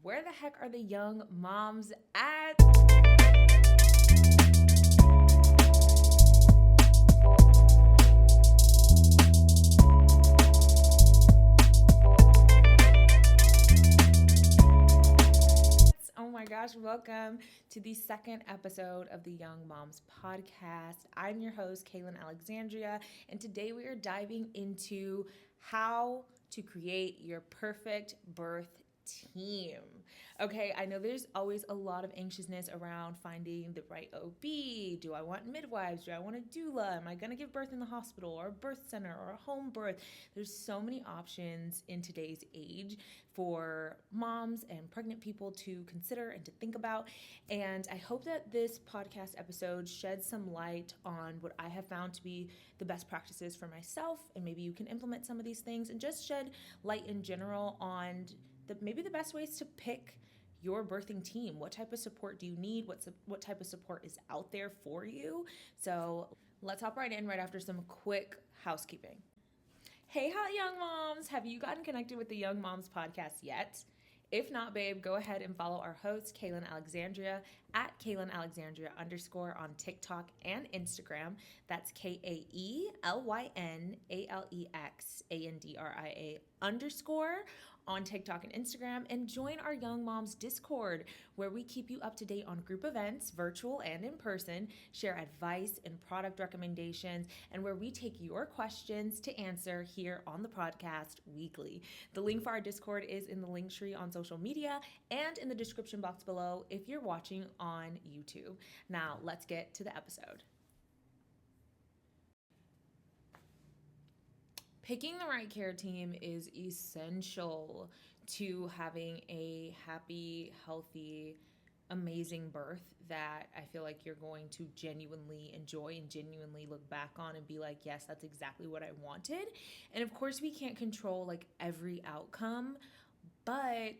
where the heck are the young moms at? Oh my gosh, welcome to the second episode of the Young Moms Podcast. I'm your host, Kaelyn Alexandria, and today we are diving into how to create your perfect birth team. Okay, I know there's always a lot of anxiousness around finding the right OB. Do I want midwives? Do I want a doula? Am I going to give birth in the hospital or a birth center or a home birth? There's so many options in today's age for moms and pregnant people to consider and to think about. And I hope that this podcast episode sheds some light on what I have found to be the best practices for myself, and maybe you can implement some of these things, and just shed light in general on maybe the best ways to pick your birthing team. What type of support do you need? What type of support is out there for you? So let's hop right in right after some quick housekeeping. Hey, hot young moms! Have you gotten connected with the Young Moms Podcast yet? If not, babe, go ahead and follow our host, Kaelyn Alexandria, at Kaelyn Alexandria _ on TikTok and Instagram. That's KaelynAlexandria _ on TikTok and Instagram, and join our Young Moms Discord, where we keep you up to date on group events, virtual and in person, share advice and product recommendations, and where we take your questions to answer here on the podcast weekly. The link for our Discord is in the link tree on social media and in the description box below if you're watching on YouTube. Now, let's get to the episode. Picking the right care team is essential to having a happy, healthy, amazing birth that I feel like you're going to genuinely enjoy and genuinely look back on and be like, yes, that's exactly what I wanted. And of course, we can't control like every outcome, but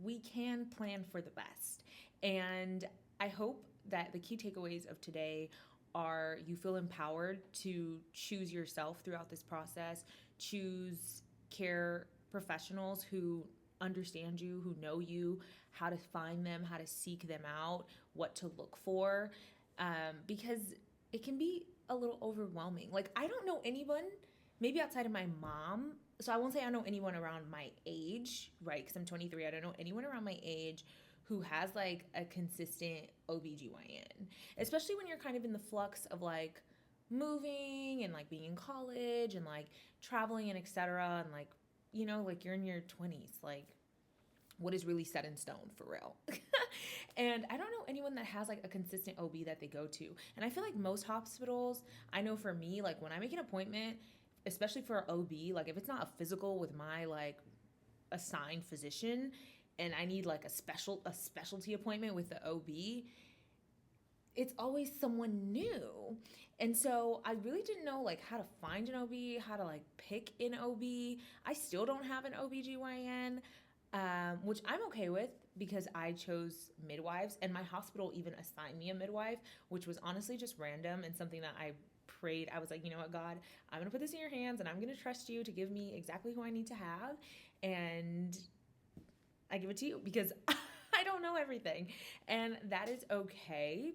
we can plan for the best. And I hope that the key takeaways of today are you feel empowered to choose yourself throughout this process, choose care professionals who understand you, who know you, how to find them, how to seek them out, what to look for, because it can be a little overwhelming. Like, I don't know anyone, maybe outside of my mom, so I won't say I know anyone around my age, right, because I'm 23, I don't know anyone around my age who has like a consistent OBGYN, especially when you're kind of in the flux of like moving and like being in college and like traveling and etc. And like, you know, like you're in your 20s, like what is really set in stone for real. And I don't know anyone that has like a consistent OB that they go to. And I feel like most hospitals, I know for me, like when I make an appointment, especially for an OB, like if it's not a physical with my like assigned physician, and I need like a specialty appointment with the OB, it's always someone new. And so I really didn't know like how to find an OB, how to like pick an OB. I still don't have an OBGYN, which I'm okay with because I chose midwives, and my hospital even assigned me a midwife, which was honestly just random and something that I prayed. I was like, you know what, God, I'm going to put this in your hands and I'm going to trust you to give me exactly who I need to have. And I give it to you because I don't know everything, and that is okay.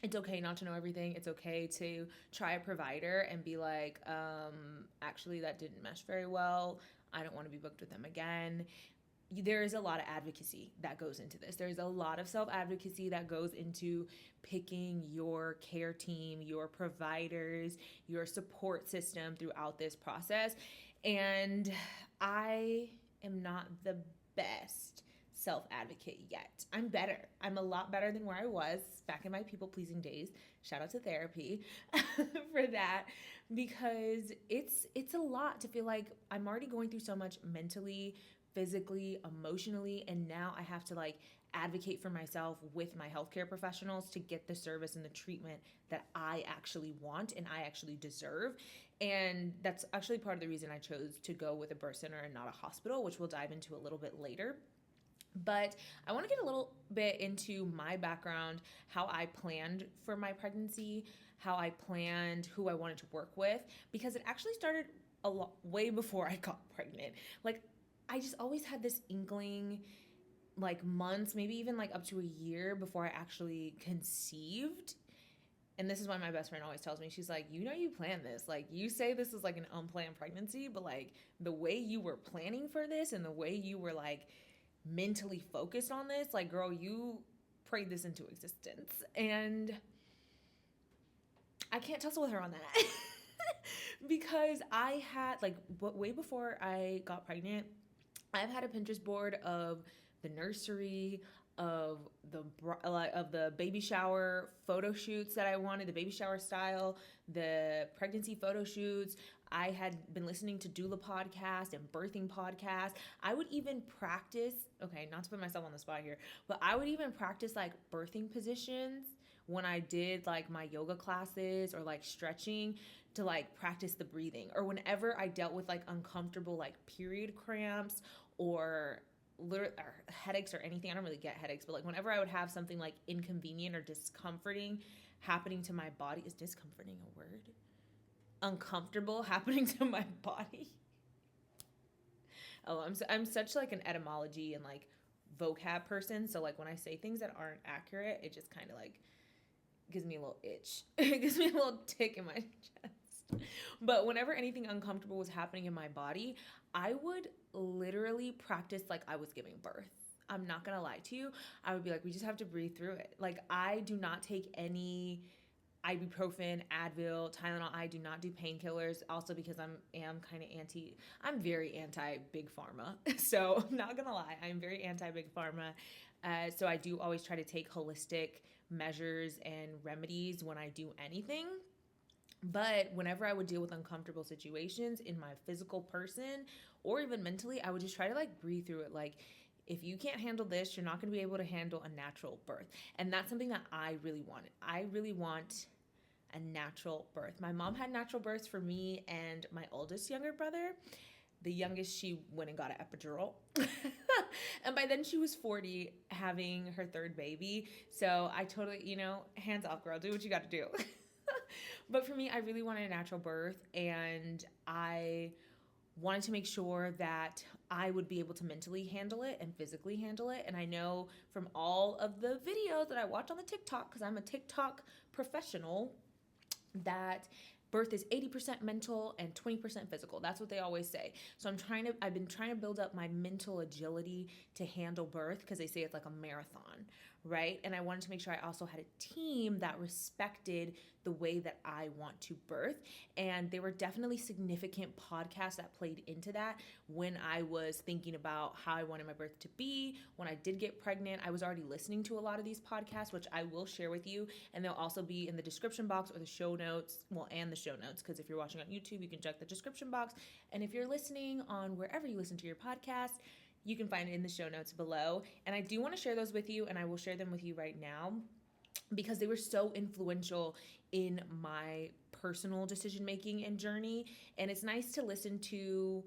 It's okay not to know everything. It's okay to try a provider and be like, actually that didn't mesh very well. I don't want to be booked with them again. There is a lot of advocacy that goes into this. There's a lot of self-advocacy that goes into picking your care team, your providers, your support system throughout this process. And I am not the best self-advocate yet. I'm better. I'm a lot better than where I was back in my people-pleasing days. Shout out to therapy for that, because it's a lot to feel like I'm already going through so much mentally, physically, emotionally, and now I have to like advocate for myself with my healthcare professionals to get the service and the treatment that I actually want and I actually deserve. And that's actually part of the reason I chose to go with a birth center and not a hospital, which we'll dive into a little bit later. But I want to get a little bit into my background, how I planned for my pregnancy, how I planned who I wanted to work with, because it actually started way before I got pregnant. Like, I just always had this inkling like months, maybe even like up to a year before I actually conceived. And this is why my best friend always tells me, she's like, you know, you planned this. Like, you say this is like an unplanned pregnancy, but like the way you were planning for this and the way you were like mentally focused on this, like, girl, you prayed this into existence. And I can't tussle with her on that. Because I had, like, way before I got pregnant, I've had a Pinterest board of the nursery, of the baby shower photo shoots that I wanted, the baby shower style, the pregnancy photo shoots. I had been listening to doula podcast and birthing podcast. I would even practice, okay, not to put myself on the spot here, but I would even practice like birthing positions when I did like my yoga classes or like stretching, to like practice the breathing, or whenever I dealt with like uncomfortable like period cramps or headaches or anything. I don't really get headaches, but like whenever I would have something like inconvenient or discomforting happening to my body, is discomforting a word? Uncomfortable happening to my body. Oh, I'm such like an etymology and like vocab person, so like when I say things that aren't accurate, it just kind of like gives me a little itch. It gives me a little tick in my chest. But whenever anything uncomfortable was happening in my body, I would literally practice like I was giving birth. I'm not gonna lie to you. I would be like, we just have to breathe through it. Like, I do not take any ibuprofen, Advil, Tylenol. I do not do painkillers. Also because I'm very anti big pharma. So I'm not gonna lie, I'm very anti big pharma. So I do always try to take holistic measures and remedies when I do anything. But whenever I would deal with uncomfortable situations in my physical person or even mentally, I would just try to like breathe through it. Like, if you can't handle this, you're not going to be able to handle a natural birth. And that's something that I really wanted. I really want a natural birth. My mom had natural births for me and my oldest younger brother. The youngest, she went and got an epidural. And by then she was 40, having her third baby. So I totally, hands off, girl, do what you got to do. But for me, I really wanted a natural birth, and I wanted to make sure that I would be able to mentally handle it and physically handle it. And I know from all of the videos that I watch on the TikTok, because I'm a TikTok professional, that birth is 80% mental and 20% physical. That's what they always say. So I've been trying to build up my mental agility to handle birth, because they say it's like a marathon, right? And I wanted to make sure I also had a team that respected the way that I want to birth. And there were definitely significant podcasts that played into that when I was thinking about how I wanted my birth to be. When I did get pregnant, I was already listening to a lot of these podcasts, which I will share with you. And they'll also be in the description box or the show notes. Well, and the show notes, because if you're watching on YouTube, you can check the description box. And if you're listening on wherever you listen to your podcast, you can find it in the show notes below. And I do want to share those with you, and I will share them with you right now, because they were so influential in my personal decision making and journey. And it's nice to listen to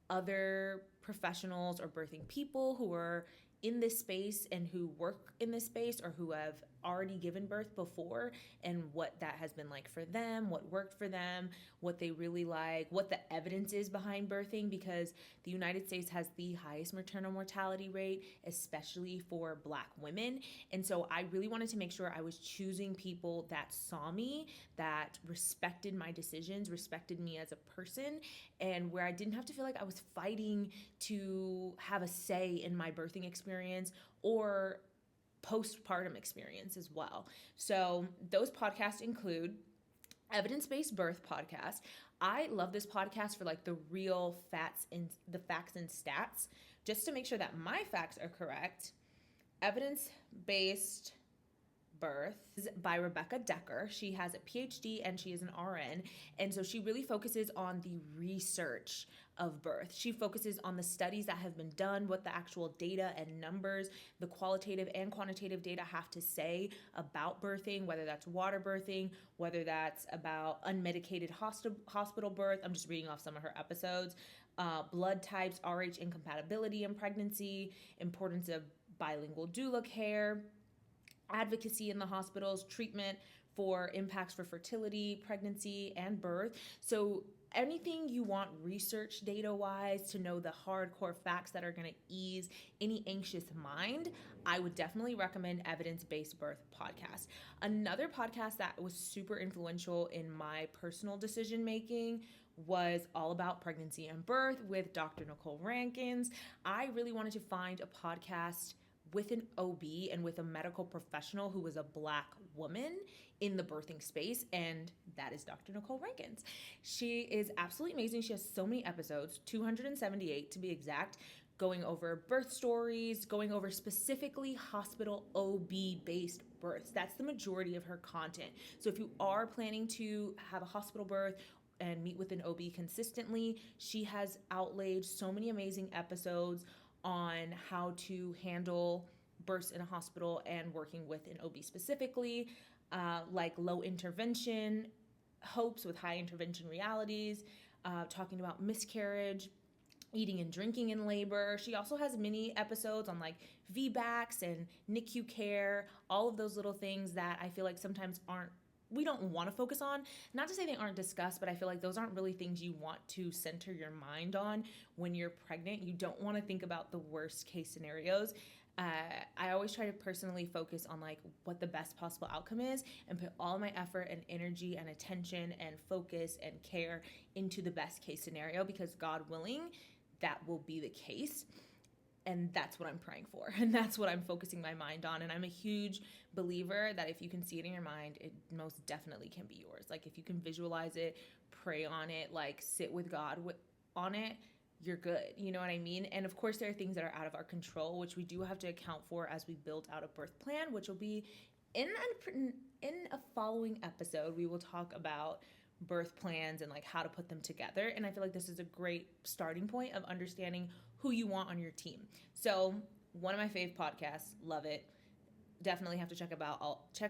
other professionals or birthing people who are in this space and who work in this space or who have already given birth before, and what that has been like for them, what worked for them, what they really like, what the evidence is behind birthing, because the United States has the highest maternal mortality rate, especially for Black women. And so I really wanted to make sure I was choosing people that saw me, that respected my decisions, respected me as a person, and where I didn't have to feel like I was fighting to have a say in my birthing experience or postpartum experience as well. So those podcasts include Evidence-Based Birth Podcast. I love this podcast for like the real facts and stats, just to make sure that my facts are correct. Evidence-Based Birth is by Rebecca Decker. She has a PhD and she is an RN. And so she really focuses on the research of birth. She focuses on the studies that have been done, what the actual data and numbers, the qualitative and quantitative data have to say about birthing, whether that's water birthing, whether that's about unmedicated hospital birth. I'm just reading off some of her episodes. Blood types, RH incompatibility in pregnancy, importance of bilingual doula care, advocacy in the hospitals, treatment for impacts for fertility, pregnancy, and birth. So anything you want research data wise to know the hardcore facts that are going to ease any anxious mind, I would definitely recommend Evidence Based Birth podcast. Another podcast that was super influential in my personal decision making was All About Pregnancy and Birth with Dr. Nicole Rankins. I really wanted to find a podcast with an OB and with a medical professional who was a Black woman in the birthing space, and that is Dr. Nicole Rankins. She is absolutely amazing. She has so many episodes, 278 to be exact, going over birth stories, going over specifically hospital OB-based births. That's the majority of her content. So if you are planning to have a hospital birth and meet with an OB consistently, she has outlaid so many amazing episodes on how to handle births in a hospital and working with an OB specifically, like low intervention hopes with high intervention realities, talking about miscarriage, eating and drinking in labor. She also has mini episodes on like VBACs and NICU care, all of those little things that I feel like sometimes we don't want to focus on. Not to say they aren't discussed, but I feel like those aren't really things you want to center your mind on when you're pregnant. You don't want to think about the worst case scenarios. I always try to personally focus on like what the best possible outcome is and put all my effort and energy and attention and focus and care into the best case scenario, because God willing, that will be the case. And that's what I'm praying for. And that's what I'm focusing my mind on. And I'm a huge believer that if you can see it in your mind, it most definitely can be yours. Like if you can visualize it, pray on it, like sit with God on it, you're good. You know what I mean? And of course, there are things that are out of our control, which we do have to account for as we build out a birth plan, which will be in a following episode. We will talk about birth plans and like how to put them together. And I feel like this is a great starting point of understanding who you want on your team. So one of my fave podcasts, love it. Definitely have to check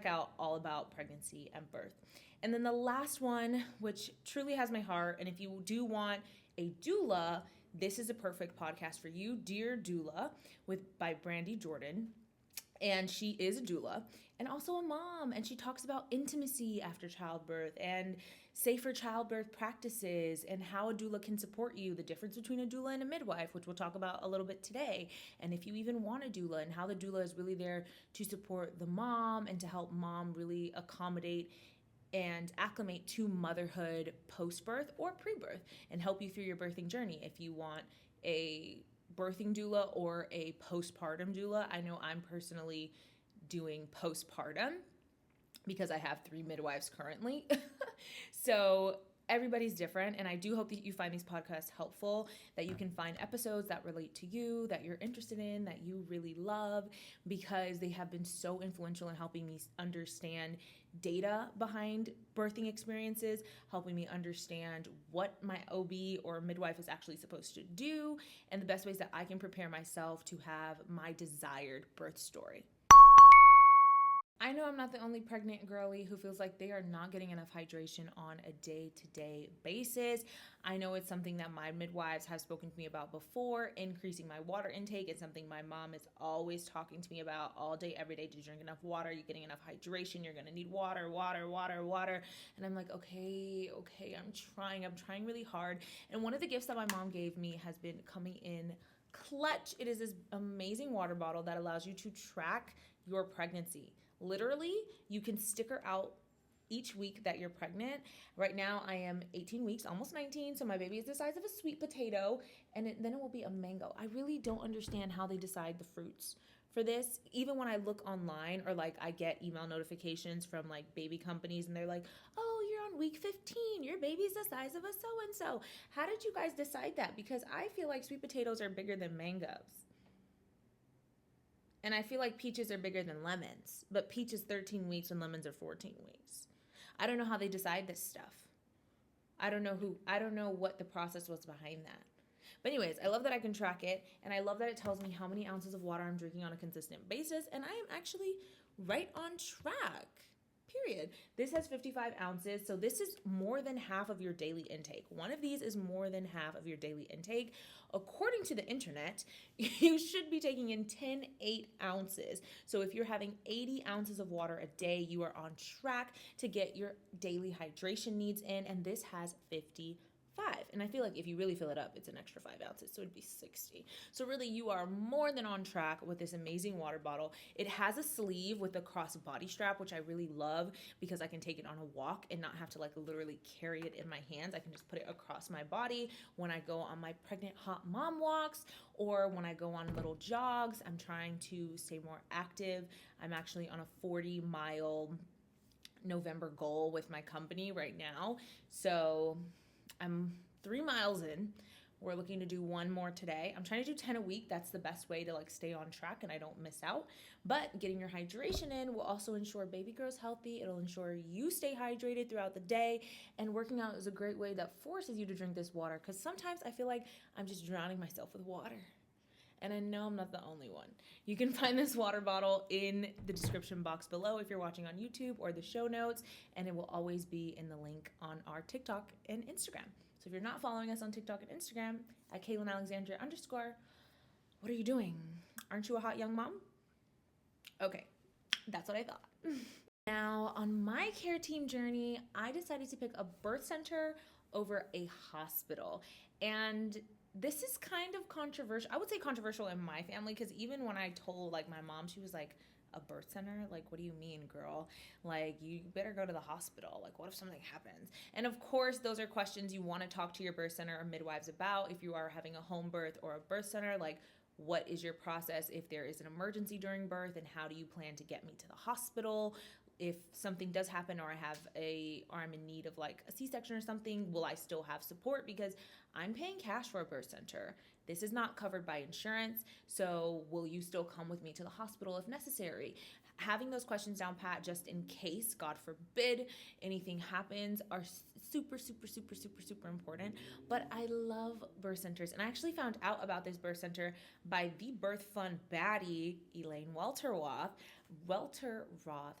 out All About Pregnancy and Birth. And then the last one, which truly has my heart, and if you do want a doula, this is a perfect podcast for you, Dear Doula, by Brandy Jordan. And she is a doula and also a mom, and she talks about intimacy after childbirth and safer childbirth practices and how a doula can support you, the difference between a doula and a midwife, which we'll talk about a little bit today, and if you even want a doula, and how the doula is really there to support the mom and to help mom really accommodate and acclimate to motherhood post-birth or pre-birth and help you through your birthing journey. If you want a birthing doula or a postpartum doula, I know I'm personally doing postpartum because I have 3 midwives currently. So everybody's different, and I do hope that you find these podcasts helpful, that you can find episodes that relate to you, that you're interested in, that you really love, because they have been so influential in helping me understand data behind birthing experiences, helping me understand what my OB or midwife is actually supposed to do, and the best ways that I can prepare myself to have my desired birth story. I know I'm not the only pregnant girly who feels like they are not getting enough hydration on a day-to-day basis. I know it's something that my midwives have spoken to me about before. Increasing my water intake is something my mom is always talking to me about all day, every day. Do you drink enough water? Are you getting enough hydration? You're going to need water. And I'm like, okay, I'm trying really hard. And one of the gifts that my mom gave me has been coming in clutch. It is this amazing water bottle that allows you to track your pregnancy. Literally, you can sticker out each week that you're pregnant. Right now, I am 18 weeks, almost 19, so my baby is the size of a sweet potato, and then it will be a mango. I really don't understand how they decide the fruits for this. Even when I look online, or like I get email notifications from like baby companies, and they're like, oh, you're on week 15, your baby's the size of a so-and-so. How did you guys decide that? Because I feel like sweet potatoes are bigger than mangoes. And I feel like peaches are bigger than lemons, but peach is 13 weeks and lemons are 14 weeks. I don't know how they decide this stuff. I don't know what the process was behind that. But anyways, I love that I can track it, and I love that it tells me how many ounces of water I'm drinking on a consistent basis, and I am actually right on track. Period. This has 55 ounces, so this is more than half of your daily intake. One of these is more than half of your daily intake. According to the internet, you should be taking in 8 ounces. So if you're having 80 ounces of water a day, you are on track to get your daily hydration needs in, and this has 55. 5. And I feel like if you really fill it up, it's an extra 5 ounces. So it'd be 60. So really you are more than on track with this amazing water bottle. It has a sleeve with a crossbody strap, which I really love because I can take it on a walk and not have to like literally carry it in my hands. I can just put it across my body when I go on my pregnant hot mom walks or when I go on little jogs. I'm trying to stay more active. I'm actually on a 40-mile November goal with my company right now. So I'm 3 miles in. We're looking to do 1 more today. I'm trying to do 10 a week. That's the best way to like stay on track and I don't miss out. But getting your hydration in will also ensure baby grows healthy. It'll ensure you stay hydrated throughout the day. And working out is a great way that forces you to drink this water because sometimes I feel like I'm just drowning myself with water. And I know I'm not the only one. You can find this water bottle in the description box below if you're watching on YouTube or the show notes, and it will always be in the link on our TikTok and Instagram. So if you're not following us on TikTok and Instagram at Kaelyn Alexandria _ what are you doing? Aren't you a hot young mom? Okay, that's what I thought. Now, on my care team journey, I decided to pick a birth center over a hospital. And this is kind of controversial. I would say controversial in my family because even when I told like my mom, she was like, a birth center? Like, what do you mean, girl? Like, you better go to the hospital. Like, what if something happens? And of course, those are questions you want to talk to your birth center or midwives about if you are having a home birth or a birth center. Like, what is your process if there is an emergency during birth and how do you plan to get me to the hospital? If something does happen or I'm in need of like a C-section or something, will I still have support? Because I'm paying cash for a birth center. This is not covered by insurance. So will you still come with me to the hospital if necessary? Having those questions down pat just in case, God forbid, anything happens are super, super, super, super, super important. But I love birth centers. And I actually found out about this birth center by the birth fun baddie, Elaine Welterroth.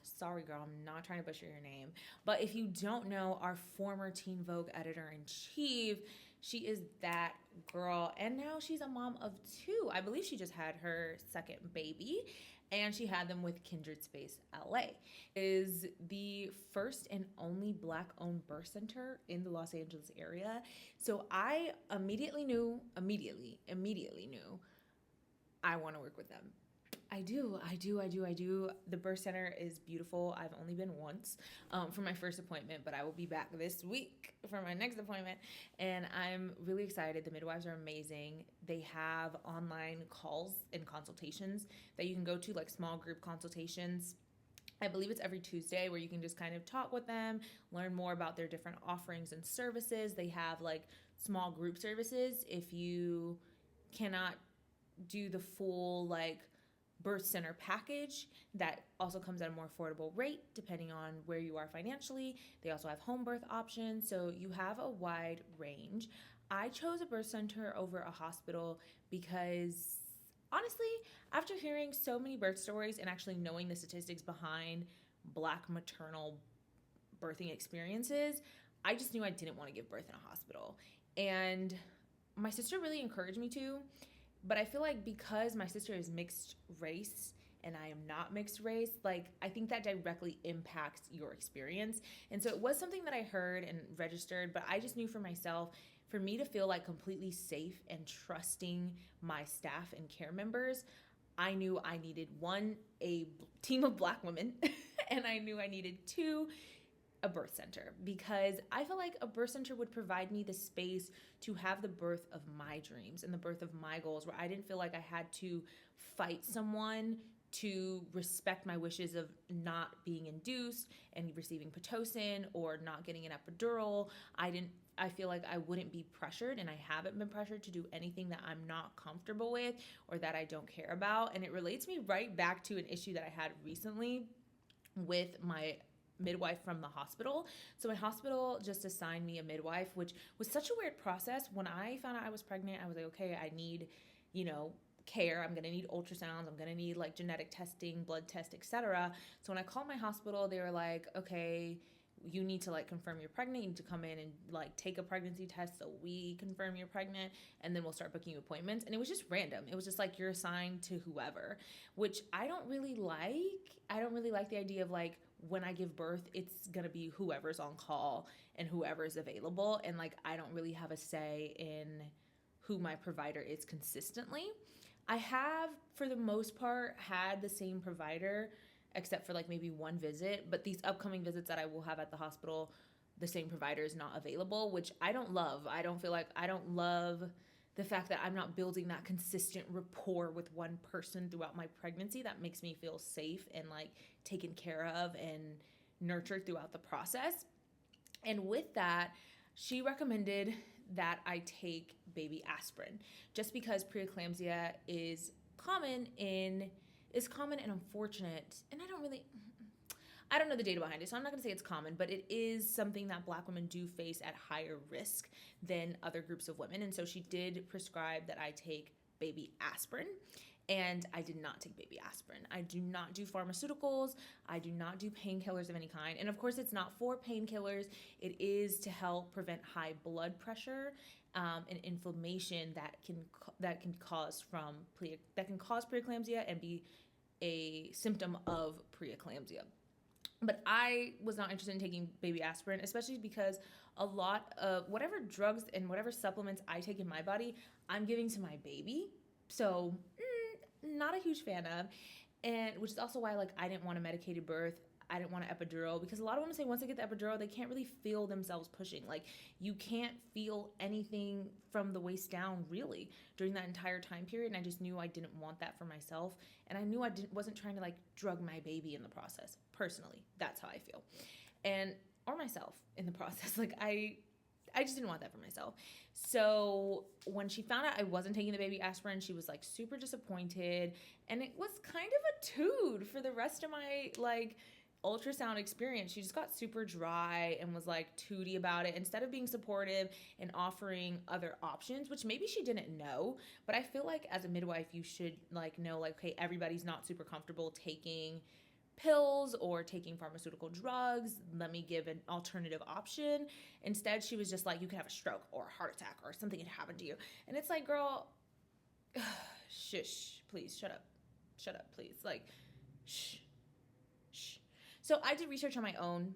Sorry, girl, I'm not trying to butcher your name. But if you don't know, our former Teen Vogue editor-in-chief, she is that girl. And now she's a mom of 2. I believe she just had her second baby. And she had them with Kindred Space LA. It is the first and only Black-owned birth center in the Los Angeles area. So I immediately knew I want to work with them. I do. The birth center is beautiful. I've only been once for my first appointment, but I will be back this week for my next appointment. And I'm really excited. The midwives are amazing. They have online calls and consultations that you can go to, like small group consultations. I believe it's every Tuesday where you can just kind of talk with them, learn more about their different offerings and services. They have like small group services if you cannot do the full like birth center package that also comes at a more affordable rate depending on where you are financially. They also have home birth options, so you have a wide range. I chose a birth center over a hospital because honestly, after hearing so many birth stories and actually knowing the statistics behind Black maternal birthing experiences, I just knew I didn't want to give birth in a hospital. And my sister really encouraged me to. But I feel like because my sister is mixed race and I am not mixed race, like I think that directly impacts your experience. And so it was something that I heard and registered, but I just knew for myself, for me to feel like completely safe and trusting my staff and care members, I knew I needed 1, a team of Black women, and I knew I needed 2, a birth center, because I feel like a birth center would provide me the space to have the birth of my dreams and the birth of my goals, where I didn't feel like I had to fight someone to respect my wishes of not being induced and receiving Pitocin or not getting an epidural. I feel like I wouldn't be pressured, and I haven't been pressured to do anything that I'm not comfortable with or that I don't care about. And it relates me right back to an issue that I had recently with my midwife from the hospital. So my hospital just assigned me a midwife, which was such a weird process. When I found out I was pregnant, I was like, okay, I need, care. I'm going to need ultrasounds. I'm going to need like genetic testing, blood test, etc. So when I called my hospital, they were like, okay, you need to like confirm you're pregnant. You need to come in and like take a pregnancy test so we confirm you're pregnant, and then we'll start booking you appointments. And it was just random. It was just like you're assigned to whoever, which I don't really like. I don't really like the idea of like when I give birth, it's going to be whoever's on call and whoever's available. And like, I don't really have a say in who my provider is consistently. I have, for the most part, had the same provider, except for like maybe one visit. But these upcoming visits that I will have at the hospital, the same provider is not available, which I don't love. I don't love the fact that I'm not building that consistent rapport with one person throughout my pregnancy. That makes me feel safe and like taken care of and nurtured throughout the process. And with that, she recommended that I take baby aspirin, just because preeclampsia is common and unfortunate. And I don't know the data behind it, so I'm not going to say it's common, but it is something that Black women do face at higher risk than other groups of women. And so she did prescribe that I take baby aspirin, and I did not take baby aspirin. I do not do pharmaceuticals. I do not do painkillers of any kind. And of course, it's not for painkillers. It is to help prevent high blood pressure and inflammation that can cause preeclampsia and be a symptom of preeclampsia. But I was not interested in taking baby aspirin, especially because a lot of whatever drugs and whatever supplements I take in my body, I'm giving to my baby. So not a huge fan of, and which is also why like I didn't want a medicated birth. I didn't want an epidural, because a lot of women say once they get the epidural, they can't really feel themselves pushing. Like, you can't feel anything from the waist down really during that entire time period. And I just knew I didn't want that for myself. And I knew wasn't trying to like drug my baby in the process. Personally, that's how I feel. Or myself in the process. Like I just didn't want that for myself. So when she found out I wasn't taking the baby aspirin, she was like super disappointed. And it was kind of a tood for the rest of my like ultrasound experience. She just got super dry and was like tooty about it, instead of being supportive and offering other options, which maybe she didn't know. But I feel like as a midwife, you should like know like, okay, everybody's not super comfortable taking pills or taking pharmaceutical drugs. Let me give an alternative option. Instead, she was just like, you could have a stroke or a heart attack or something had happened to you. And it's like, girl, shush, please, shut up, please. Like, shh. So I did research on my own,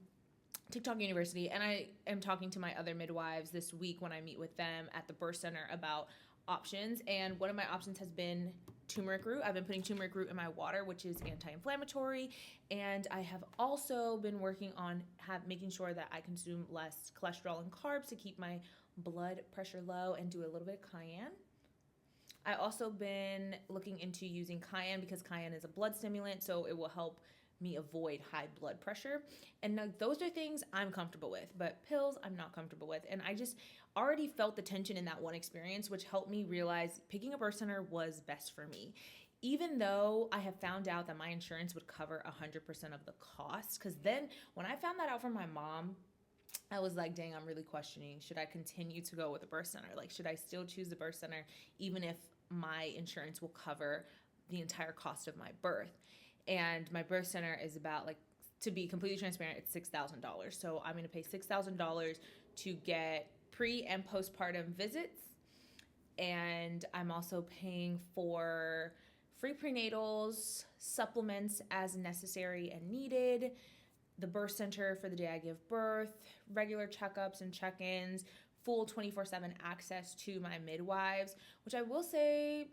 TikTok University, and I am talking to my other midwives this week when I meet with them at the birth center about options. And one of my options has been turmeric root. I've been putting turmeric root in my water, which is anti-inflammatory. And I have also been working on making sure that I consume less cholesterol and carbs to keep my blood pressure low, and do a little bit of cayenne. I also been looking into using cayenne because cayenne is a blood stimulant, so it will help me avoid high blood pressure. And those are things I'm comfortable with, but pills I'm not comfortable with. And I just already felt the tension in that one experience, which helped me realize picking a birth center was best for me. Even though I have found out that my insurance would cover 100% of the cost. Because then when I found that out from my mom, I was like, dang, I'm really questioning, should I continue to go with the birth center? Like, should I still choose the birth center even if my insurance will cover the entire cost of my birth? And my birth center is about, like, to be completely transparent, it's $6,000. So I'm going to pay $6,000 to get pre and postpartum visits. And I'm also paying for free prenatals, supplements as necessary and needed, the birth center for the day I give birth, regular checkups and check-ins, full 24/7 access to my midwives, which I will say,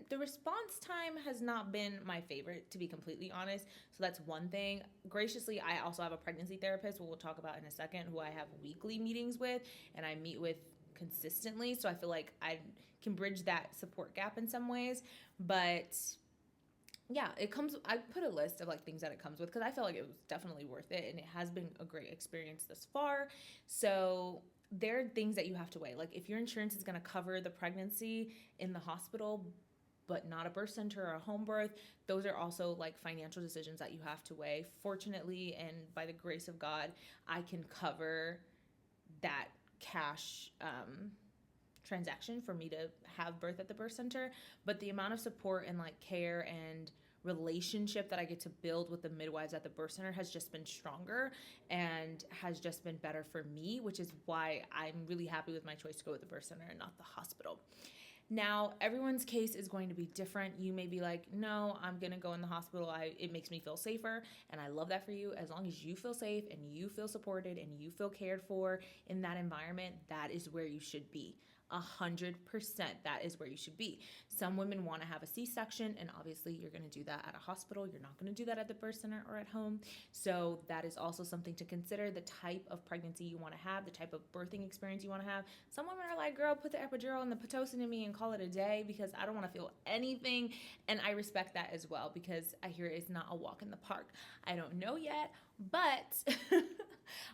the response time has not been my favorite, to be completely honest. So that's one thing. Graciously, I also have a pregnancy therapist, who we'll talk about in a second, who I have weekly meetings with, and I meet with consistently. So I feel like I can bridge that support gap in some ways. But yeah, I put a list of like things that it comes with, because I felt like it was definitely worth it, and it has been a great experience thus far. So there are things that you have to weigh. Like, if your insurance is going to cover the pregnancy in the hospital, but not a birth center or a home birth, those are also like financial decisions that you have to weigh. Fortunately, and by the grace of God, I can cover that cash transaction for me to have birth at the birth center. But the amount of support and like care and relationship that I get to build with the midwives at the birth center has just been stronger and has just been better for me, which is why I'm really happy with my choice to go with the birth center and not the hospital. Now, everyone's case is going to be different. You may be like, no, I'm going to go in the hospital. It makes me feel safer. And I love that for you. As long as you feel safe and you feel supported and you feel cared for in that environment, that is where you should be. 100% that is where you should be. Some women want to have a C-section, and obviously you're going to do that at a hospital. You're not going to do that at the birth center or at home. So that is also something to consider, the type of pregnancy you want to have, the type of birthing experience you want to have. Some women are like, girl, put the epidural and the Pitocin in me and call it a day because I don't want to feel anything. And I respect that as well because I hear it's not a walk in the park. I don't know yet, but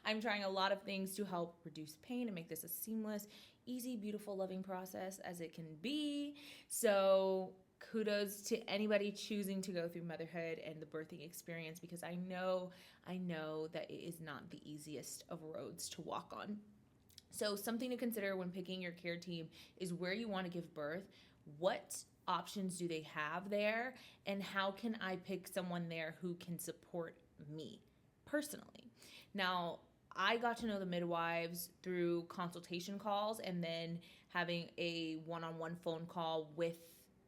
I'm trying a lot of things to help reduce pain and make this a seamless, easy, beautiful, loving process as it can be. So kudos to anybody choosing to go through motherhood and the birthing experience because I know that it is not the easiest of roads to walk on. So something to consider when picking your care team is where you want to give birth, what options do they have there, and how can I pick someone there who can support me personally. Now, I got to know the midwives through consultation calls and then having a one-on-one phone call with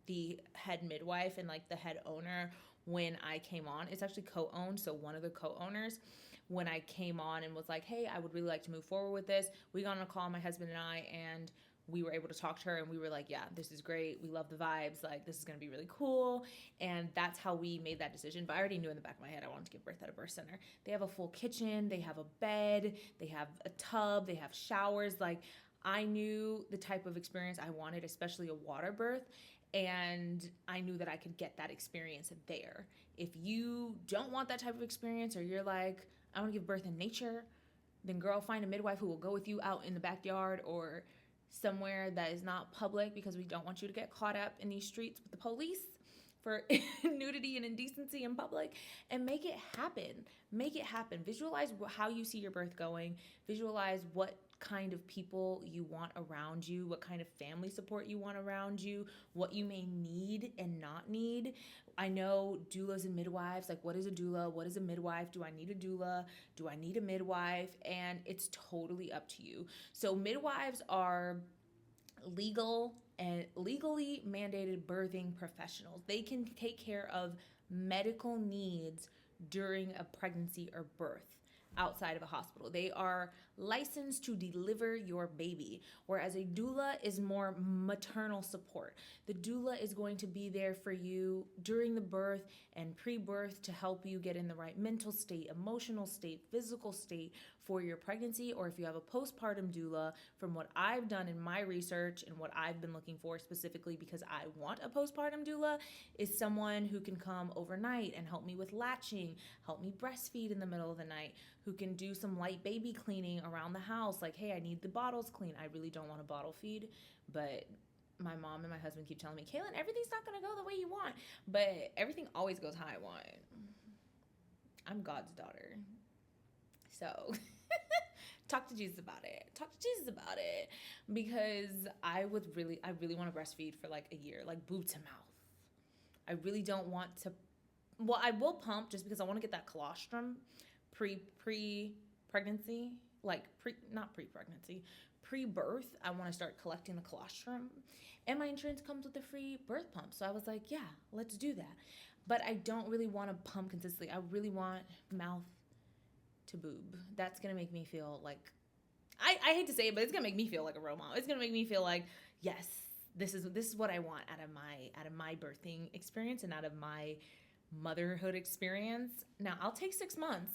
the head midwife and like the head owner when I came on. It's actually co-owned, so one of the co-owners, when I came on and was like, hey, I would really like to move forward with this, we got on a call, my husband and I, and we were able to talk to her and we were like, yeah, this is great. We love the vibes. Like, this is going to be really cool. And that's how we made that decision. But I already knew in the back of my head I wanted to give birth at a birth center. They have a full kitchen. They have a bed. They have a tub. They have showers. Like, I knew the type of experience I wanted, especially a water birth. And I knew that I could get that experience there. If you don't want that type of experience, or you're like, I want to give birth in nature, then girl, find a midwife who will go with you out in the backyard or somewhere that is not public, because we don't want you to get caught up in these streets with the police for nudity and indecency in public, and make it happen. Make it happen. Visualize how you see your birth going. Visualize what kind of people you want around you, what kind of family support you want around you, what you may need and not need. I know doulas and midwives, like, what is a doula? What is a midwife? Do I need a doula? Do I need a midwife? And it's totally up to you. So midwives are legal and legally mandated birthing professionals. They can take care of medical needs during a pregnancy or birth outside of a hospital. They are licensed to deliver your baby, whereas a doula is more maternal support. The doula is going to be there for you during the birth and pre-birth to help you get in the right mental state, emotional state, physical state for your pregnancy. Or if you have a postpartum doula, from what I've done in my research and what I've been looking for specifically because I want a postpartum doula, is someone who can come overnight and help me with latching, help me breastfeed in the middle of the night, who can do some light baby cleaning around the house. Like, hey, I need the bottles clean. I really don't want to bottle feed, but my mom and my husband keep telling me, Kaelyn, everything's not going to go the way you want. But everything always goes how I want. I'm God's daughter. So talk to Jesus about it. Talk to Jesus about it. Because I really want to breastfeed for like a year, like boob to mouth. I really don't want to, well, I will pump just because I want to get that colostrum pre-pregnancy, like not pre-pregnancy, pre-birth. I want to start collecting the colostrum, and my insurance comes with a free birth pump. So I was like, yeah, let's do that. But I don't really want to pump consistently. I really want mouth to boob. That's gonna make me feel like, I hate to say it, but it's gonna make me feel like a role model. It's gonna make me feel like, yes, this is what I want out of my birthing experience and out of my motherhood experience. Now, I'll take 6 months.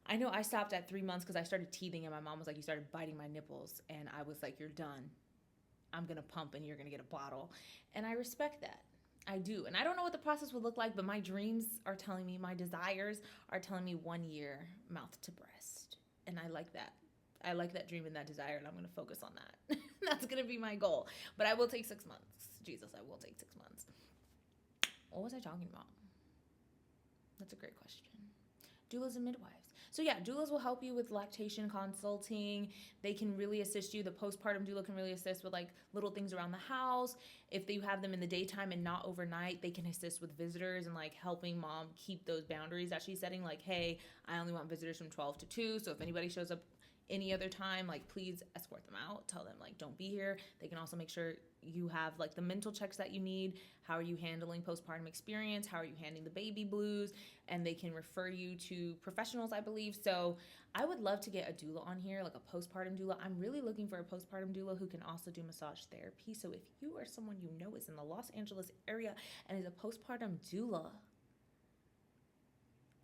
I know I stopped at 3 months because I started teething and my mom was like, you started biting my nipples. And I was like, you're done. I'm going to pump and you're going to get a bottle. And I respect that. I do. And I don't know what the process would look like, but my dreams are telling me, my desires are telling me 1 year mouth to breast. And I like that. I like that dream and that desire, and I'm going to focus on that. That's going to be my goal. But I will take 6 months. Jesus, I will take 6 months. What was I talking about? That's a great question. Doulas and midwives. So yeah, doulas will help you with lactation consulting. They can really assist you. The postpartum doula can really assist with like little things around the house. If you have them in the daytime and not overnight, they can assist with visitors and like helping mom keep those boundaries that she's setting. Like, hey, I only want visitors from 12 to 2. So if anybody shows up any other time, like, please escort them out. Tell them, like, don't be here. They can also make sure you have, like, the mental checks that you need. How are you handling postpartum experience? How are you handling the baby blues? And they can refer you to professionals, I believe. So I would love to get a doula on here, like a postpartum doula. I'm really looking for a postpartum doula who can also do massage therapy. So if you are someone you know is in the Los Angeles area and is a postpartum doula,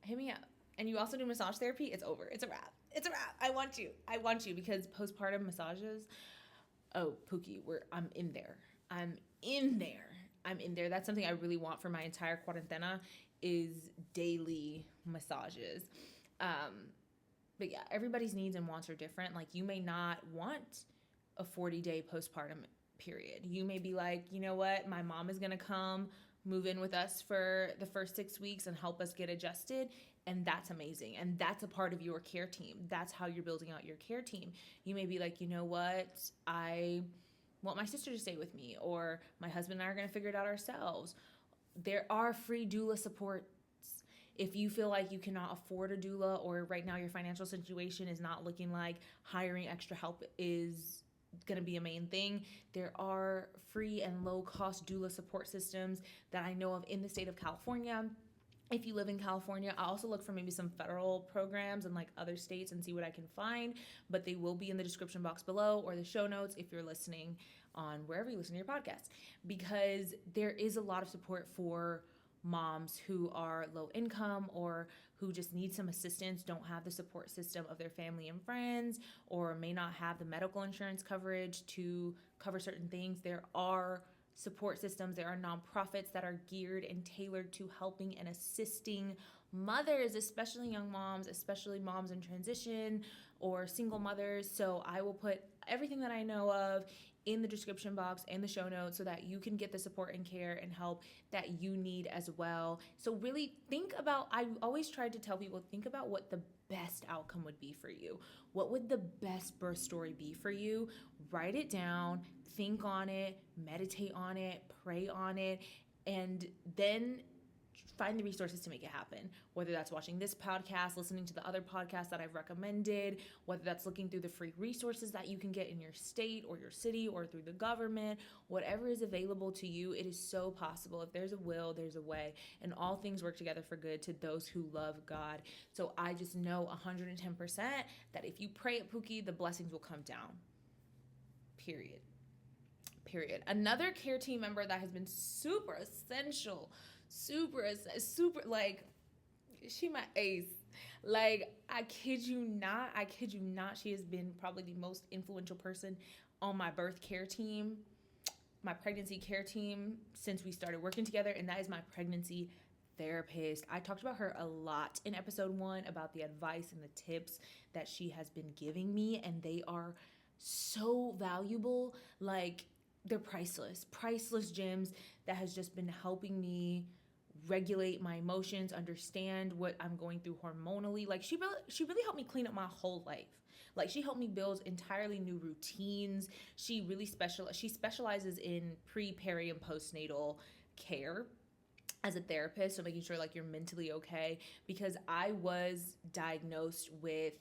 hit me up. And you also do massage therapy, it's over. It's a wrap. It's a wrap. I want you because postpartum massages, oh, Pookie, I'm in there. That's something I really want for my entire cuarentena is daily massages. But yeah, everybody's needs and wants are different. Like, you may not want a 40-day postpartum period. You may be like, you know what, my mom is going to come move in with us for the first 6 weeks and help us get adjusted. And that's amazing. And that's a part of your care team. That's how you're building out your care team. You may be like, you know what, I want my sister to stay with me, or my husband and I are going to figure it out ourselves. There are free doula supports. If you feel like you cannot afford a doula, or right now your financial situation is not looking like hiring extra help is going to be a main thing, there are free and low cost doula support systems that I know of in the state of California. If you live in California, I also look for maybe some federal programs in like other states and see what I can find, but they will be in the description box below or the show notes if you're listening on wherever you listen to your podcast, because there is a lot of support for moms who are low income or who just need some assistance, don't have the support system of their family and friends, or may not have the medical insurance coverage to cover certain things. There are support systems. There are nonprofits that are geared and tailored to helping and assisting mothers, especially young moms, especially moms in transition or single mothers. So I will put everything that I know of in the description box and the show notes so that you can get the support and care and help that you need as well. So really think about, I always try to tell people, think about what the best outcome would be for you. What would the best birth story be for you? Write it down, think on it, meditate on it, pray on it, and then find the resources to make it happen. Whether that's watching this podcast, listening to the other podcasts that I've recommended, whether that's looking through the free resources that you can get in your state or your city or through the government, whatever is available to you, it is so possible. If there's a will, there's a way, and all things work together for good to those who love God. So I just know 110% that if you pray at Pookie, the blessings will come down. Period. Another care team member that has been super essential, super, like, she my ace. Like, I kid you not, she has been probably the most influential person on my birth care team, my pregnancy care team, since we started working together, and that is my pregnancy therapist. I talked about her a lot in episode 1 about the advice and the tips that she has been giving me, and they are so valuable. Like, they're priceless gems that has just been helping me regulate my emotions, understand what I'm going through hormonally. Like, she really helped me clean up my whole life. Like, she helped me build entirely new routines. She really specializes in pre, peri, and postnatal care as a therapist, so making sure like you're mentally okay, because I was diagnosed with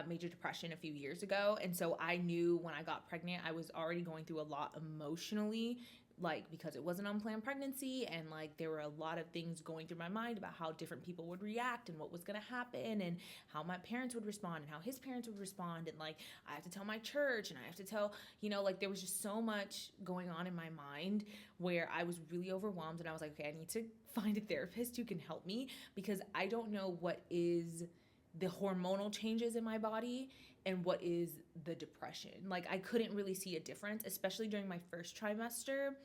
major depression a few years ago. And so I knew when I got pregnant, I was already going through a lot emotionally, like, because it was an unplanned pregnancy, and like there were a lot of things going through my mind about how different people would react and what was going to happen and how my parents would respond and how his parents would respond. And like, I have to tell my church and I have to tell, like, there was just so much going on in my mind where I was really overwhelmed, and I was like, okay, I need to find a therapist who can help me, because I don't know what is the hormonal changes in my body and what is the depression. Like, I couldn't really see a difference, especially during my first trimester,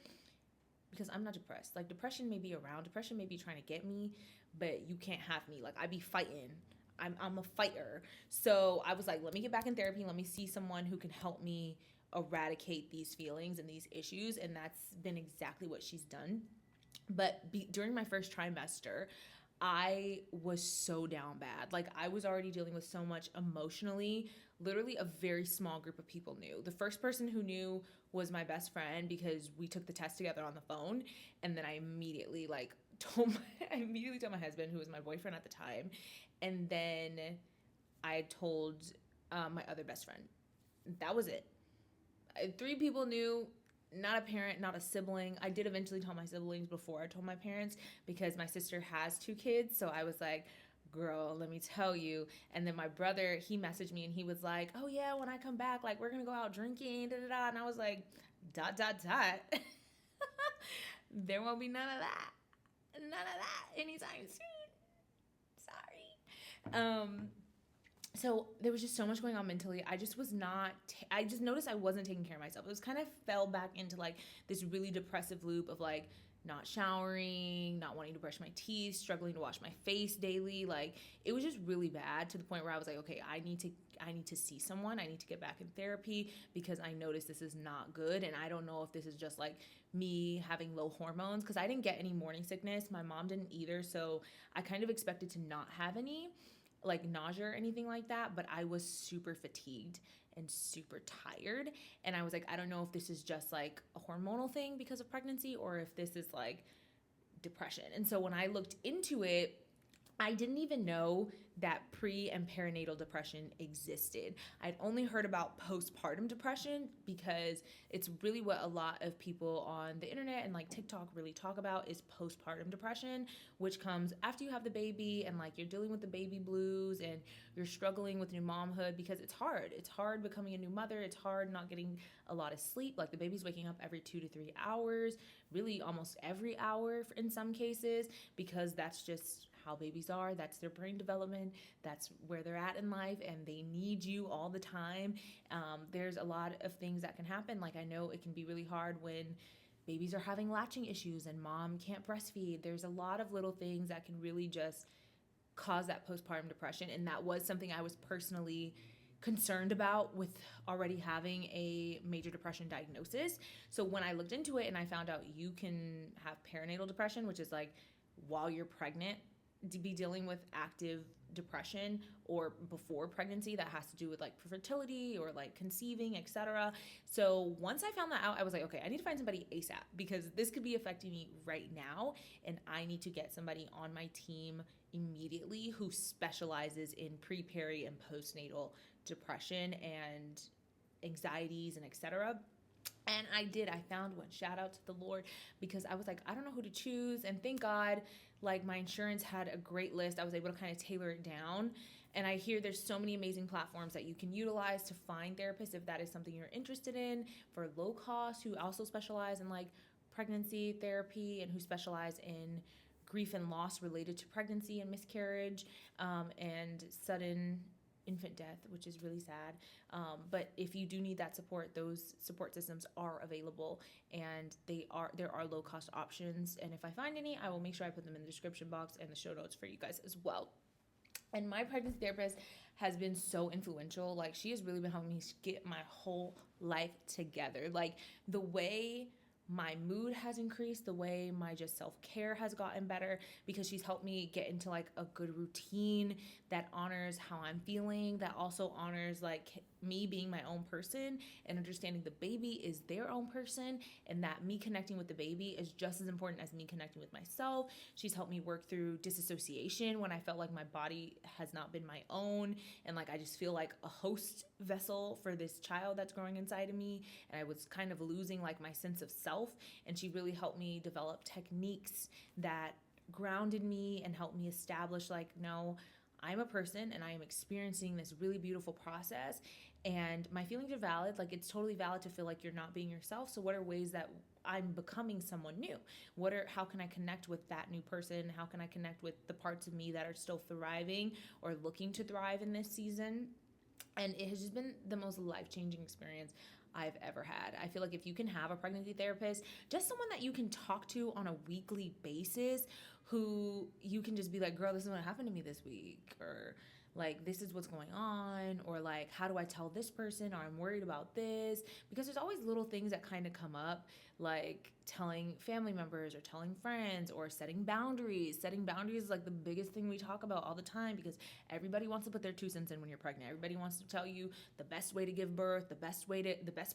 because I'm not depressed. Like, depression may be around, depression may be trying to get me, but you can't have me. Like, I be fighting. I'm a fighter. So I was like, let me get back in therapy. Let me see someone who can help me eradicate these feelings and these issues. And that's been exactly what she's done. But during my first trimester, I was so down bad. Like, I was already dealing with so much emotionally. Literally a very small group of people knew. The first person who knew was my best friend, because we took the test together on the phone. And then I immediately told my husband, who was my boyfriend at the time. And then I told my other best friend. That was it. 3 people knew, not a parent, not a sibling. I did eventually tell my siblings before I told my parents because my sister has 2 kids. So I was like, girl, let me tell you. And then my brother, he messaged me and he was like, oh yeah, when I come back, like we're gonna go out drinking, da da da. And I was like, dot dot dot. There won't be none of that anytime soon. Sorry. So there was just so much going on mentally. I just was not, I just noticed I wasn't taking care of myself. It was kind of fell back into like this really depressive loop of like not showering, not wanting to brush my teeth, struggling to wash my face daily. Like it was just really bad to the point where I was like, okay, I need to see someone. I need to get back in therapy because I noticed this is not good. And I don't know if this is just like me having low hormones because I didn't get any morning sickness. My mom didn't either. So I kind of expected to not have any like nausea or anything like that, but I was super fatigued and super tired. And I was like, I don't know if this is just like a hormonal thing because of pregnancy or if this is like depression. And so when I looked into it, I didn't even know that pre and perinatal depression existed. I'd only heard about postpartum depression because it's really what a lot of people on the internet and like TikTok really talk about is postpartum depression, which comes after you have the baby and like you're dealing with the baby blues and you're struggling with new momhood because it's hard. It's hard becoming a new mother. It's hard not getting a lot of sleep. Like the baby's waking up every 2 to 3 hours, really almost every hour in some cases, because that's just how babies are. That's their brain development. That's where they're at in life, and they need you all the time. There's a lot of things that can happen. Like I know it can be really hard when babies are having latching issues and mom can't breastfeed. There's a lot of little things that can really just cause that postpartum depression, and that was something I was personally concerned about with already having a major depression diagnosis. So when I looked into it and I found out you can have perinatal depression, which is like while you're pregnant, to be dealing with active depression, or before pregnancy that has to do with like fertility or like conceiving, etc. So once I found that out, I was like, okay, I need to find somebody ASAP because this could be affecting me right now, and I need to get somebody on my team immediately who specializes in pre-peri and postnatal depression and anxieties and etc. And I did. I found one. Shout out to the Lord, because I was like, I don't know who to choose. And thank God, like my insurance had a great list. I was able to kind of tailor it down. And I hear there's so many amazing platforms that you can utilize to find therapists if that is something you're interested in for low cost, who also specialize in like pregnancy therapy and who specialize in grief and loss related to pregnancy and miscarriage, and sudden infant death, which is really sad. But if you do need that support, those support systems are available, and there are low cost options. And if I find any, I will make sure I put them in the description box and the show notes for you guys as well. And my pregnancy therapist has been so influential. Like she has really been helping me get my whole life together. Like the way my mood has increased, the way my just self-care has gotten better, because she's helped me get into like a good routine that honors how I'm feeling, that also honors like me being my own person and understanding the baby is their own person, and that me connecting with the baby is just as important as me connecting with myself. She's helped me work through disassociation when I felt like my body has not been my own, and like I just feel like a host vessel for this child that's growing inside of me, and I was kind of losing like my sense of self. And she really helped me develop techniques that grounded me and helped me establish like, no, I'm a person and I am experiencing this really beautiful process, and my feelings are valid. Like it's totally valid to feel like you're not being yourself. So what are ways that I'm becoming someone new? How can I connect with that new person? How can I connect with the parts of me that are still thriving or looking to thrive in this season? And it has just been the most life-changing experience I've ever had. I feel like if you can have a pregnancy therapist, just someone that you can talk to on a weekly basis, who you can just be like, girl, this is what happened to me this week, or like, this is what's going on, or like, how do I tell this person, or I'm worried about this, because there's always little things that kind of come up, like telling family members or telling friends or setting boundaries. Setting boundaries is like the biggest thing we talk about all the time, because everybody wants to put their 2 cents in when you're pregnant. Everybody wants to tell you the best way to give birth, the best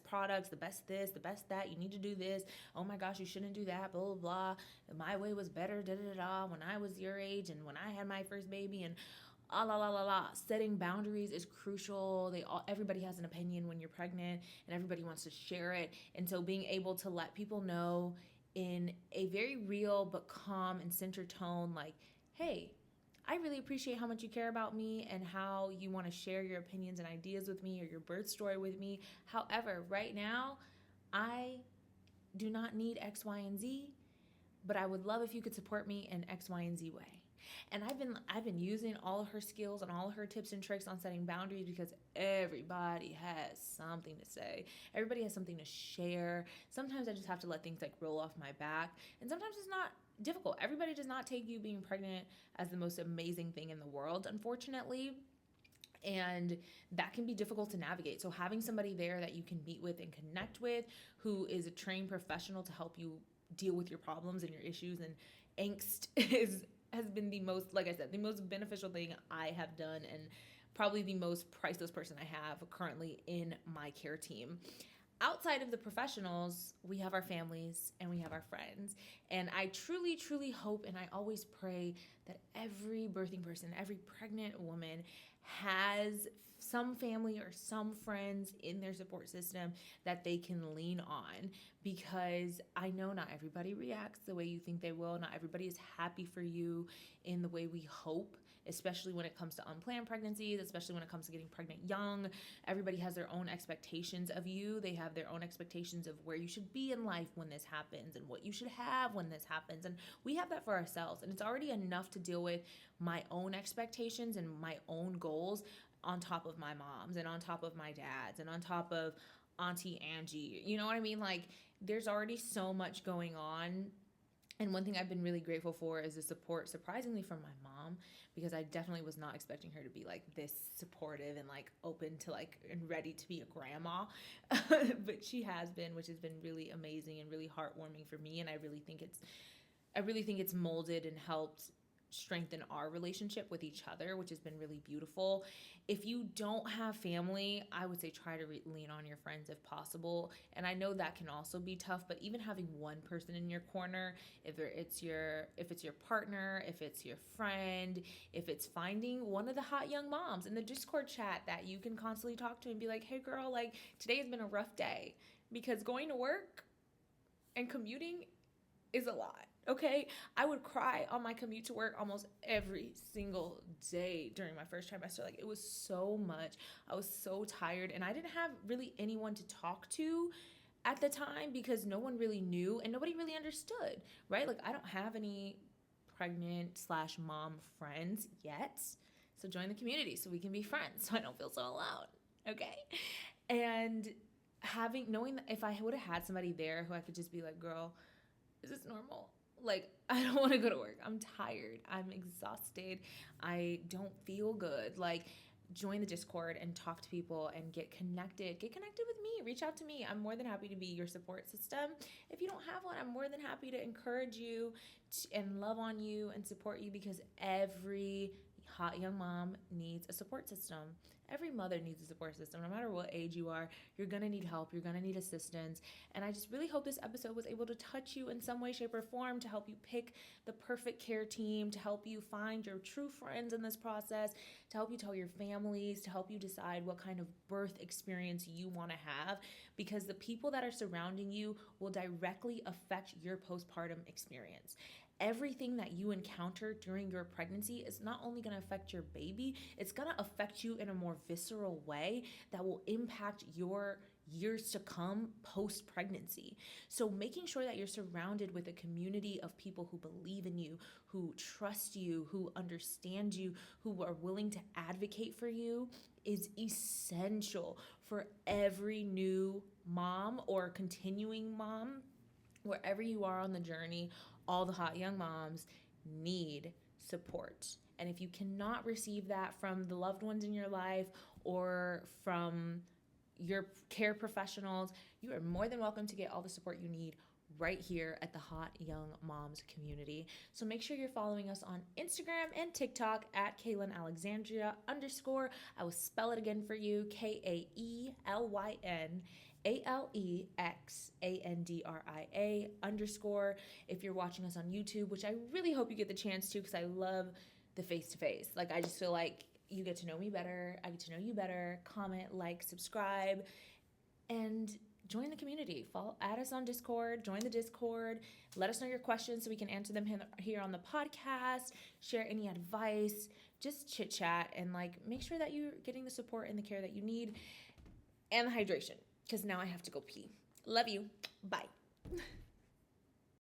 products, the best this, the best that, you need to do this. Oh my gosh, you shouldn't do that, blah, blah, blah. My way was better, da, da, da, da, when I was your age and when I had my first baby, and Setting boundaries is crucial. Everybody has an opinion when you're pregnant, and everybody wants to share it. And so being able to let people know in a very real but calm and centered tone, like, hey, I really appreciate how much you care about me and how you want to share your opinions and ideas with me or your birth story with me. However, right now, I do not need X, Y, and Z, but I would love if you could support me in X, Y, and Z way. And I've been using all of her skills and all of her tips and tricks on setting boundaries because everybody has something to say. Everybody has something to share. Sometimes I just have to let things like roll off my back. And sometimes it's not difficult. Everybody does not take you being pregnant as the most amazing thing in the world, unfortunately. And that can be difficult to navigate. So having somebody there that you can meet with and connect with, who is a trained professional to help you deal with your problems and your issues and angst has been the most, like I said, the most beneficial thing I have done, and probably the most priceless person I have currently in my care team. Outside of the professionals, we have our families and we have our friends. And I truly, truly hope, and I always pray that every birthing person, every pregnant woman has some family or some friends in their support system that they can lean on, because I know not everybody reacts the way you think they will. Not everybody is happy for you in the way we hope, especially when it comes to unplanned pregnancies, especially when it comes to getting pregnant young. Everybody has their own expectations of you. They have their own expectations of where you should be in life when this happens and what you should have when this happens. And we have that for ourselves. And it's already enough to deal with my own expectations and my own goals on top of my mom's and on top of my dad's and on top of Auntie Angie. You know what I mean? Like, there's already so much going on. And one thing I've been really grateful for is the support, surprisingly, from my mom, because I definitely was not expecting her to be like this supportive and like open to like and ready to be a grandma. But she has been, which has been really amazing and really heartwarming for me. And I really think it's molded and helped strengthen our relationship with each other, which has been really beautiful. If you don't have family, I would say try to lean on your friends if possible. And I know that can also be tough, but even having one person in your corner, if it's your partner, if it's your friend, if it's finding one of the hot young moms in the Discord chat that you can constantly talk to and be like, hey girl, like today has been a rough day, because going to work and commuting is a lot. Okay, I would cry on my commute to work almost every single day during my first trimester. Like, it was so much. I was so tired, and I didn't have really anyone to talk to at the time because no one really knew and nobody really understood, right? Like, I don't have any pregnant/mom friends yet. So join the community so we can be friends, so I don't feel so alone. Okay, and knowing that if I would have had somebody there who I could just be like, girl, is this normal? Like, I don't want to go to work. I'm tired. I'm exhausted. I don't feel good. Like, join the Discord and talk to people and get connected. Get connected with me. Reach out to me. I'm more than happy to be your support system. If you don't have one, I'm more than happy to encourage you and love on you and support you, because every hot young mom needs a support system. Every mother needs a support system. No matter what age you are, you're going to need help. You're going to need assistance. And I just really hope this episode was able to touch you in some way, shape, or form, to help you pick the perfect care team, to help you find your true friends in this process, to help you tell your families, to help you decide what kind of birth experience you want to have, because the people that are surrounding you will directly affect your postpartum experience. Everything that you encounter during your pregnancy is not only going to affect your baby, it's going to affect you in a more visceral way that will impact your years to come post-pregnancy. So making sure that you're surrounded with a community of people who believe in you, who trust you, who understand you, who are willing to advocate for you, is essential for every new mom or continuing mom. Wherever you are on the journey, all the hot young moms need support. And if you cannot receive that from the loved ones in your life or from your care professionals, you are more than welcome to get all the support you need right here at the Hot Young Moms community. So make sure you're following us on Instagram and TikTok at Kaelyn Alexandria _. I will spell it again for you, KAELYN ALEXANDRIA _. If you're watching us on YouTube, which I really hope you get the chance to, because I love the face-to-face. Like, I just feel like you get to know me better. I get to know you better. Comment, like, subscribe, and join the community. Add us on Discord. Join the Discord. Let us know your questions so we can answer them here on the podcast. Share any advice. Just chit chat and like make sure that you're getting the support and the care that you need, and the hydration. Because now I have to go pee. Love you. Bye.